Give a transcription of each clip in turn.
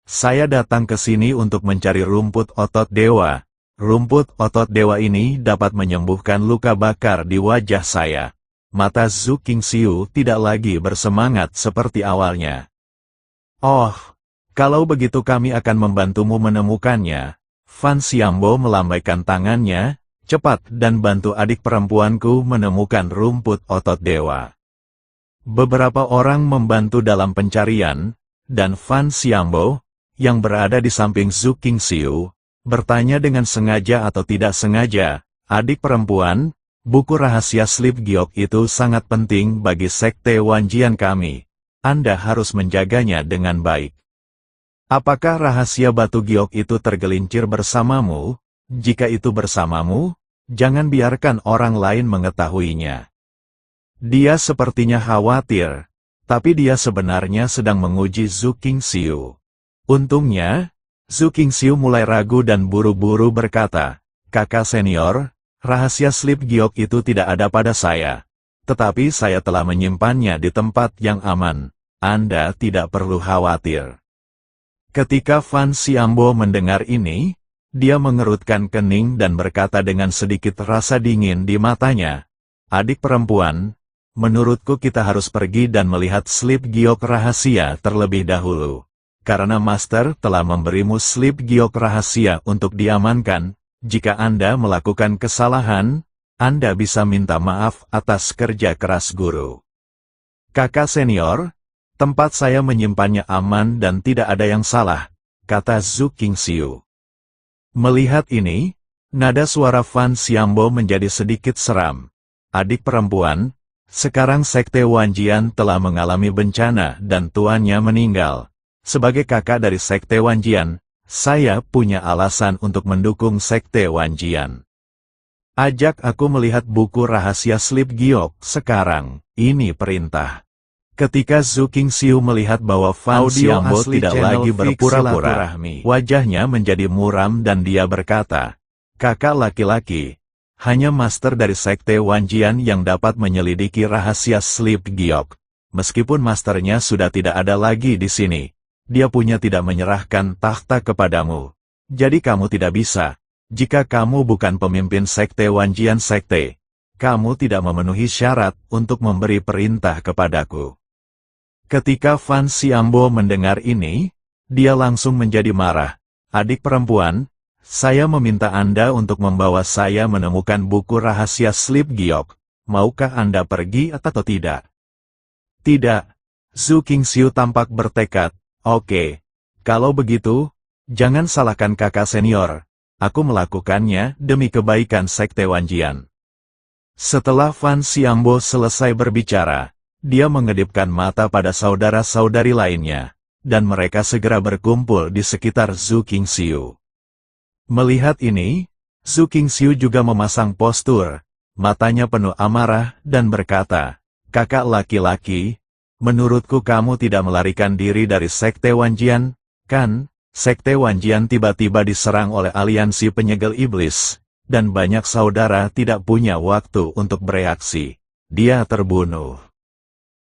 Saya datang ke sini untuk mencari rumput otot dewa. Rumput otot dewa ini dapat menyembuhkan luka bakar di wajah saya. Mata Zhu Qingxiu tidak lagi bersemangat seperti awalnya. Oh, kalau begitu kami akan membantumu menemukannya. Fan Xiambo melambaikan tangannya, cepat dan bantu adik perempuanku menemukan rumput otot dewa. Beberapa orang membantu dalam pencarian, dan Fan Xiambo, yang berada di samping Zhu Qingxiu, bertanya dengan sengaja atau tidak sengaja, adik perempuan, buku rahasia Sleep Giok itu sangat penting bagi sekte Wanjian kami. Anda harus menjaganya dengan baik. Apakah rahasia batu giok itu tergelincir bersamamu? Jika itu bersamamu, jangan biarkan orang lain mengetahuinya. Dia sepertinya khawatir, tapi dia sebenarnya sedang menguji Zhu Qingxiu. Untungnya, Zhu Qingxiu mulai ragu dan buru-buru berkata, "Kakak senior, rahasia Sleep Giok itu tidak ada pada saya. Tetapi saya telah menyimpannya di tempat yang aman. Anda tidak perlu khawatir." Ketika Fan Xiambo mendengar ini, dia mengerutkan kening dan berkata dengan sedikit rasa dingin di matanya, "Adik perempuan, menurutku kita harus pergi dan melihat Sleep Giok rahasia terlebih dahulu. Karena Master telah memberimu Sleep Giok rahasia untuk diamankan, jika Anda melakukan kesalahan, Anda bisa minta maaf atas kerja keras guru. Kakak senior, tempat saya menyimpannya aman dan tidak ada yang salah," kata Zhu Qingxiu. Melihat ini, nada suara Fan Xiambo menjadi sedikit seram. "Adik perempuan, sekarang sekte Wanjian telah mengalami bencana dan tuannya meninggal. Sebagai kakak dari sekte Wanjian, saya punya alasan untuk mendukung sekte Wanjian. Ajak aku melihat buku rahasia Sleep Giok sekarang, ini perintah." Ketika Zhu Qingxiu melihat bahwa Fan Xiambo tidak lagi berpura-pura, wajahnya menjadi muram dan dia berkata, "Kakak laki-laki, hanya master dari sekte Wanjian yang dapat menyelidiki rahasia Sleep Giok. Meskipun masternya sudah tidak ada lagi di sini, dia punya tidak menyerahkan tahta kepadamu. Jadi kamu tidak bisa. Jika kamu bukan pemimpin sekte Wanjian sekte, kamu tidak memenuhi syarat untuk memberi perintah kepadaku." Ketika Fan Xiambo mendengar ini, dia langsung menjadi marah. "Adik perempuan, saya meminta Anda untuk membawa saya menemukan buku rahasia Sleep Giok. Maukah Anda pergi atau tidak?" "Tidak." Zhu Qingxiu tampak bertekad. "Oke, kalau begitu, jangan salahkan kakak senior. Aku melakukannya demi kebaikan sekte Wanjian." Setelah Fan Xiambo selesai berbicara, dia mengedipkan mata pada saudara-saudari lainnya, dan mereka segera berkumpul di sekitar Zhu Qingxiu. Melihat ini, Zhu Qingxiu juga memasang postur, matanya penuh amarah dan berkata, "Kakak laki-laki, menurutku kamu tidak melarikan diri dari sekte Wanjian, kan? Sekte Wanjian tiba-tiba diserang oleh aliansi penyegel iblis, dan banyak saudara tidak punya waktu untuk bereaksi. Dia terbunuh.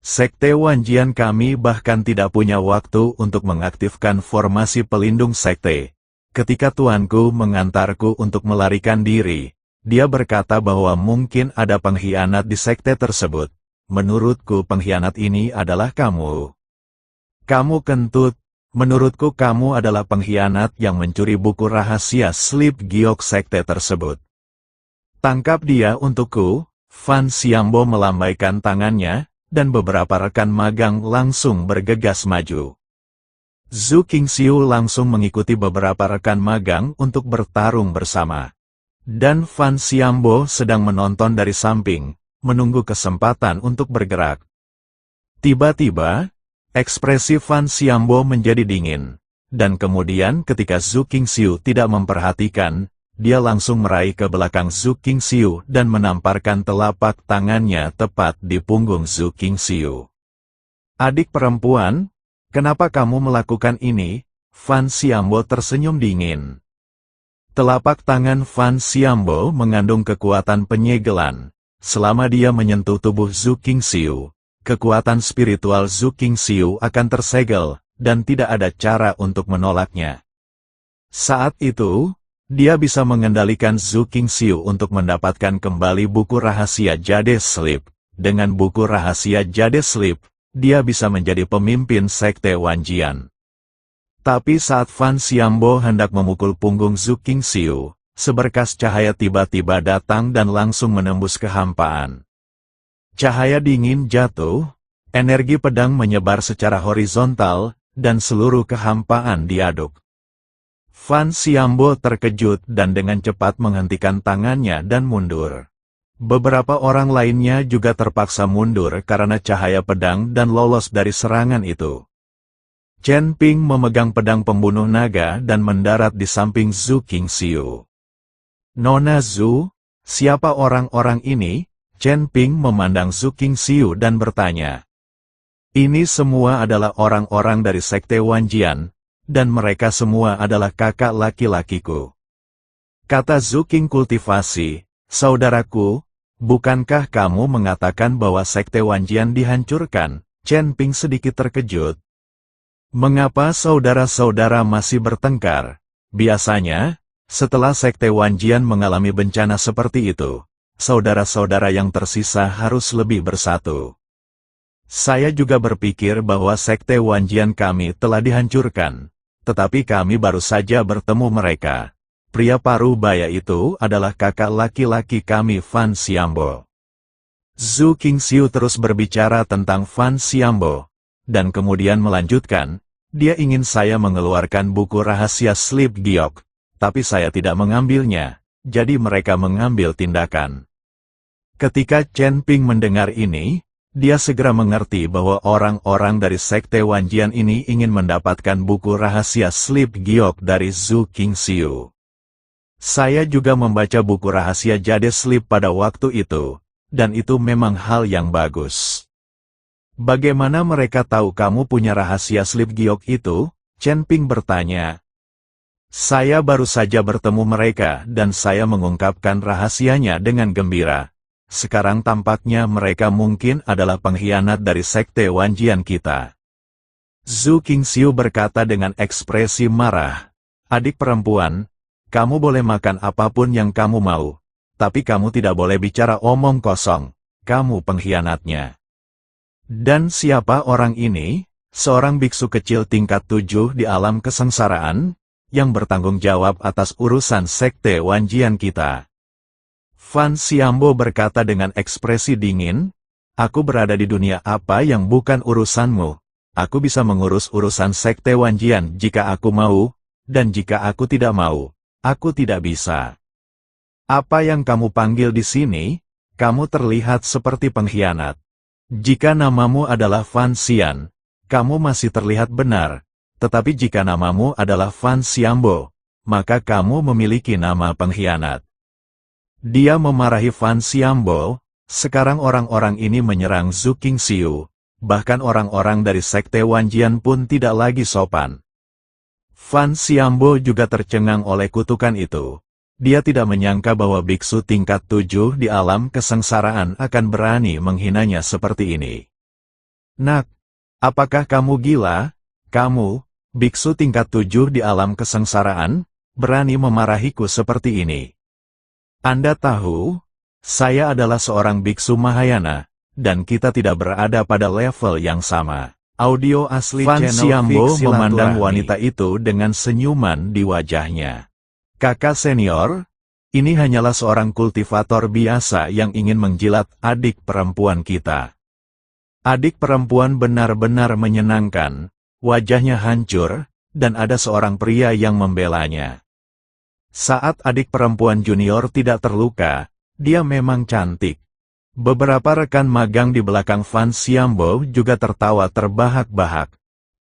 Sekte Wanjian kami bahkan tidak punya waktu untuk mengaktifkan formasi pelindung sekte. Ketika tuanku mengantarku untuk melarikan diri, dia berkata bahwa mungkin ada pengkhianat di sekte tersebut. Menurutku pengkhianat ini adalah kamu. Kamu kentut. Menurutku kamu adalah pengkhianat yang mencuri buku rahasia Sleep Giok sekte tersebut. Tangkap dia untukku." Fan Xiambo melambaikan tangannya, dan beberapa rekan magang langsung bergegas maju. Zhu Qingxiu langsung mengikuti beberapa rekan magang untuk bertarung bersama. Dan Fan Xiambo sedang menonton dari samping, menunggu kesempatan untuk bergerak. Tiba-tiba, ekspresi Fan Xiambo menjadi dingin, dan kemudian ketika Zhu Qingxiu tidak memperhatikan, dia langsung meraih ke belakang Zhu Qingxiu dan menamparkan telapak tangannya tepat di punggung Zhu Qingxiu. "Adik perempuan, kenapa kamu melakukan ini?" Fan Xiambo tersenyum dingin. Telapak tangan Fan Xiambo mengandung kekuatan penyegelan. Selama dia menyentuh tubuh Zhu Qingxiu, kekuatan spiritual Zhu Qingxiu akan tersegel, dan tidak ada cara untuk menolaknya. Saat itu, dia bisa mengendalikan Zhu Qingxiu untuk mendapatkan kembali buku rahasia Jade Sleep. Dengan buku rahasia Jade Sleep, dia bisa menjadi pemimpin sekte Wanjian. Tapi saat Fan Xiambo hendak memukul punggung Zhu Qingxiu, seberkas cahaya tiba-tiba datang dan langsung menembus kehampaan. Cahaya dingin jatuh, energi pedang menyebar secara horizontal, dan seluruh kehampaan diaduk. Fan Xiambo terkejut dan dengan cepat menghentikan tangannya dan mundur. Beberapa orang lainnya juga terpaksa mundur karena cahaya pedang dan lolos dari serangan itu. Chen Ping memegang pedang pembunuh naga dan mendarat di samping Zhu Qingxiu. "Nona Zhu, siapa orang-orang ini?" Chen Ping memandang Zhu Qingxiu dan bertanya. "Ini semua adalah orang-orang dari sekte Wanjian, dan mereka semua adalah kakak laki-lakiku," kata Zhu Qing kultivasi. "Saudaraku, bukankah kamu mengatakan bahwa sekte Wanjian dihancurkan?" Chen Ping sedikit terkejut. "Mengapa saudara-saudara masih bertengkar? Biasanya, setelah sekte Wanjian mengalami bencana seperti itu, saudara-saudara yang tersisa harus lebih bersatu. Saya juga berpikir bahwa sekte Wanjian kami telah dihancurkan, tetapi kami baru saja bertemu mereka. Pria parubaya itu adalah kakak laki-laki kami Fan Xiambo." Zhu Qingxiu terus berbicara tentang Fan Xiambo, dan kemudian melanjutkan, "Dia ingin saya mengeluarkan buku rahasia Sleep Giok, tapi saya tidak mengambilnya, jadi mereka mengambil tindakan." Ketika Chen Ping mendengar ini, dia segera mengerti bahwa orang-orang dari sekte Wanjian ini ingin mendapatkan buku rahasia Sleep Giok dari Zhu Qingxiu. "Saya juga membaca buku rahasia Jade Sleep pada waktu itu, dan itu memang hal yang bagus." "Bagaimana mereka tahu kamu punya rahasia Sleep Giok itu?" Chen Ping bertanya. "Saya baru saja bertemu mereka dan saya mengungkapkan rahasianya dengan gembira. Sekarang tampaknya mereka mungkin adalah pengkhianat dari sekte Wanjian kita." Zhu Qingxiu berkata dengan ekspresi marah, "Adik perempuan, kamu boleh makan apapun yang kamu mau, tapi kamu tidak boleh bicara omong kosong, kamu pengkhianatnya." "Dan siapa orang ini?" "Seorang biksu kecil tingkat 7 di alam kesengsaraan, yang bertanggung jawab atas urusan sekte Wanjian kita." Fan Xiambo berkata dengan ekspresi dingin, "Aku berada di dunia apa yang bukan urusanmu. Aku bisa mengurus urusan sekte Wanjian jika aku mau, dan jika aku tidak mau, aku tidak bisa." "Apa yang kamu panggil di sini? Kamu terlihat seperti pengkhianat. Jika namamu adalah Fan Xian, kamu masih terlihat benar, tetapi jika namamu adalah Fan Xiambo, maka kamu memiliki nama pengkhianat." Dia memarahi Fan Xiambo. Sekarang orang-orang ini menyerang Zhu Qingxiu, bahkan orang-orang dari sekte Wanjian pun tidak lagi sopan. Fan Xiambo juga tercengang oleh kutukan itu. Dia tidak menyangka bahwa biksu tingkat 7 di alam kesengsaraan akan berani menghinanya seperti ini. "Nak, apakah kamu gila? Kamu, biksu tingkat 7 di alam kesengsaraan, berani memarahiku seperti ini? Anda tahu, saya adalah seorang biksu Mahayana, dan kita tidak berada pada level yang sama." Audio asli Fan Xiambo memandang wanita itu dengan senyuman di wajahnya. "Kakak senior, ini hanyalah seorang kultivator biasa yang ingin menjilat adik perempuan kita." Adik perempuan benar-benar menyenangkan, wajahnya hancur, dan ada seorang pria yang membelanya. Saat adik perempuan junior tidak terluka, dia memang cantik. Beberapa rekan magang di belakang Fan Xiambo juga tertawa terbahak-bahak.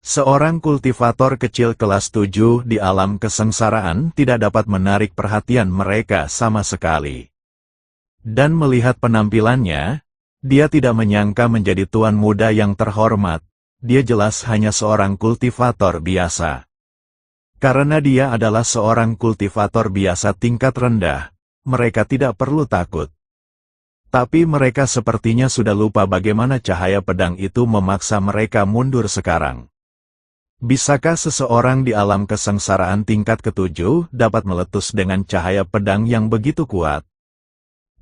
Seorang kultivator kecil kelas 7 di alam kesengsaraan tidak dapat menarik perhatian mereka sama sekali. Dan melihat penampilannya, dia tidak menyangka menjadi tuan muda yang terhormat. Dia jelas hanya seorang kultivator biasa. Karena dia adalah seorang kultivator biasa tingkat rendah, mereka tidak perlu takut. Tapi mereka sepertinya sudah lupa bagaimana cahaya pedang itu memaksa mereka mundur sekarang. Bisakah seseorang di alam kesengsaraan tingkat ketujuh dapat meletus dengan cahaya pedang yang begitu kuat?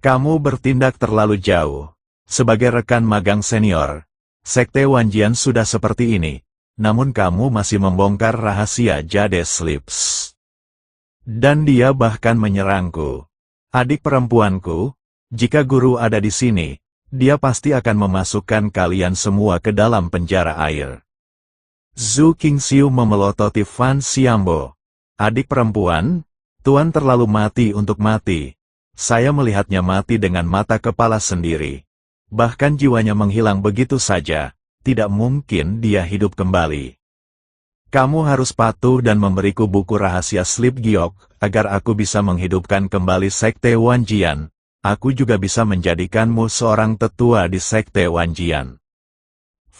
Kamu bertindak terlalu jauh. Sebagai rekan magang senior, Sekte Wanjian sudah seperti ini, namun kamu masih membongkar rahasia Jade Slips. Dan dia bahkan menyerangku. Adik perempuanku, jika guru ada di sini, dia pasti akan memasukkan kalian semua ke dalam penjara air. Zhu Qingxiu memelototi Fan Xiambo. Adik perempuan, Tuan terlalu mati untuk mati. Saya melihatnya mati dengan mata kepala sendiri. Bahkan jiwanya menghilang begitu saja, tidak mungkin dia hidup kembali. Kamu harus patuh dan memberiku buku rahasia Slip Giok, agar aku bisa menghidupkan kembali Sekte Wanjian. Aku juga bisa menjadikanmu seorang tetua di Sekte Wanjian.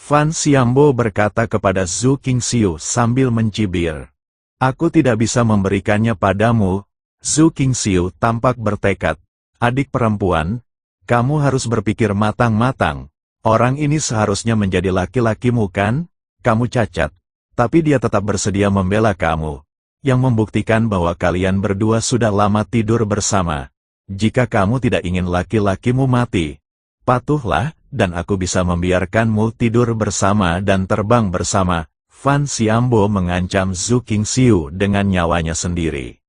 Fan Xiambo berkata kepada Zhu Qingxiu sambil mencibir. Aku tidak bisa memberikannya padamu. Zhu Qingxiu tampak bertekad. Adik perempuan, kamu harus berpikir matang-matang. Orang ini seharusnya menjadi laki-lakimu kan? Kamu cacat. Tapi dia tetap bersedia membela kamu. Yang membuktikan bahwa kalian berdua sudah lama tidur bersama. Jika kamu tidak ingin laki-lakimu mati, patuhlah, dan aku bisa membiarkanmu tidur bersama dan terbang bersama. Fan Xiambo mengancam Zhu Qingxiu dengan nyawanya sendiri.